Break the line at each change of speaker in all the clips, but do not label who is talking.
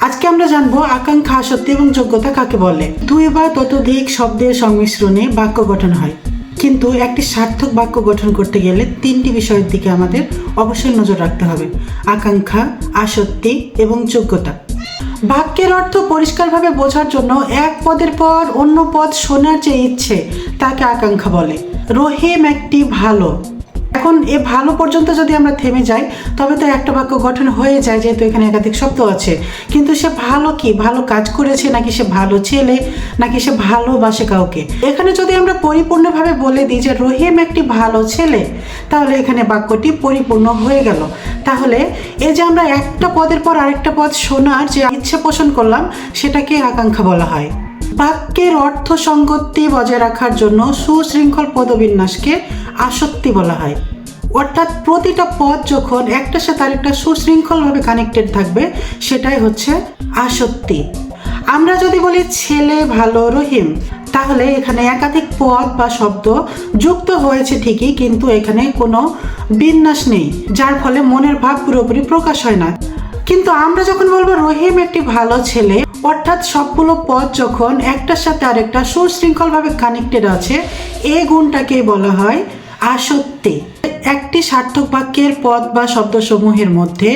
আজকে আমরা জানবো আকাঙ্ক্ষা, আসক্তি এবং যোগ্যতা কাকে বলে। দুই বা ততোধিক শব্দের সংমিশ্রণে বাক্য গঠন হয়, কিন্তু একটি সার্থক বাক্য গঠন করতে গেলে তিনটি বিষয়ের দিকে আমাদের অবশ্যই নজর রাখতে হবে: আকাঙ্ক্ষা, আসক্তি এবং যোগ্যতা। বাক্যের অর্থ পরিষ্কারভাবে বোঝার জন্য এক পদের পর অন্য পদ শোনার যে ইচ্ছে তাকে আকাঙ্ক্ষা বলে। রহিম একটি ভালো। এখন এ ভালো পর্যন্ত যদি আমরা থেমে যাই তবে তো একটা বাক্য গঠন হয়ে যায়, যেহেতু এখানে একাধিক শব্দ আছে। কিন্তু সে ভালো কি? ভালো কাজ করেছে, নাকি সে ভালো ছেলে, নাকি সে ভালোবাসে কাউকে? এখানে যদি আমরা পরিপূর্ণভাবে বলে দিই যে রহিম একটি ভালো ছেলে, তাহলে এখানে বাক্যটি পরিপূর্ণ হয়ে গেল। তাহলে এই যে আমরা একটা পদের পর আরেকটা পদ শোনার যে ইচ্ছে পোষণ করলাম, সেটাকে আকাঙ্ক্ষা বলা হয়। বাক্যের অর্থ সঙ্গতি বজায় রাখার জন্য সুশৃঙ্খল পদবিন্যাসকে আসক্তি বলা হয়। অর্থাৎ প্রতিটা পদ যখন একটার সাথে আরেকটা সুশৃঙ্খলভাবে কানেক্টেড থাকবে, সেটাই হচ্ছে আসক্তি। আমরা যদি বলি ছেলে ভালো রহিম, তাহলে এখানে একাধিক পদ বা শব্দ যুক্ত হয়েছে ঠিকই, কিন্তু এখানে কোনো বিন্যাস নেই, যার ফলে মনের ভাব পুরোপুরি প্রকাশ হয় না। কিন্তু আমরা যখন বলবো রহিম একটি ভালো ছেলে, অর্থাৎ সবগুলো পদ যখন একটার সাথে আরেকটা সুশৃঙ্খলভাবে কানেক্টেড আছে, এই গুণটাকেই বলা হয় আসক্তি। একটি সার্থক বাক্যের পদ বা শব্দসমূহের মধ্যে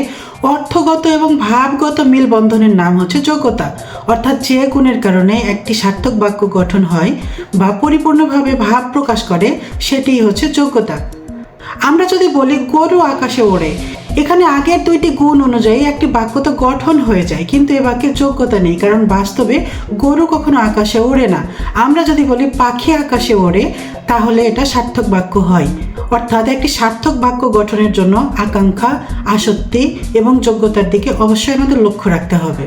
অর্থগত এবং ভাবগত মিলবন্ধনের নাম হচ্ছে যোগ্যতা। অর্থাৎ যে গুণের কারণে একটি সার্থক বাক্য গঠন হয় বা পরিপূর্ণভাবে ভাব প্রকাশ করে, সেটিই হচ্ছে যোগ্যতা। আমরা যদি বলি গরু আকাশে ওড়ে, এখানে আগের দুইটি গুণ অনুযায়ী একটি বাক্য তো গঠন হয়ে যায়, কিন্তু এ বাক্যের যোগ্যতা নেই, কারণ বাস্তবে গরু কখনো আকাশে ওড়ে না। আমরা যদি বলি পাখি আকাশে ওড়ে, তাহলে এটা সার্থক বাক্য হয়। অর্থাৎ একটি সার্থক বাক্য গঠনের জন্য আকাঙ্ক্ষা, আসক্তি এবং যোগ্যতার দিকে অবশ্যই আমাদের লক্ষ্য রাখতে হবে।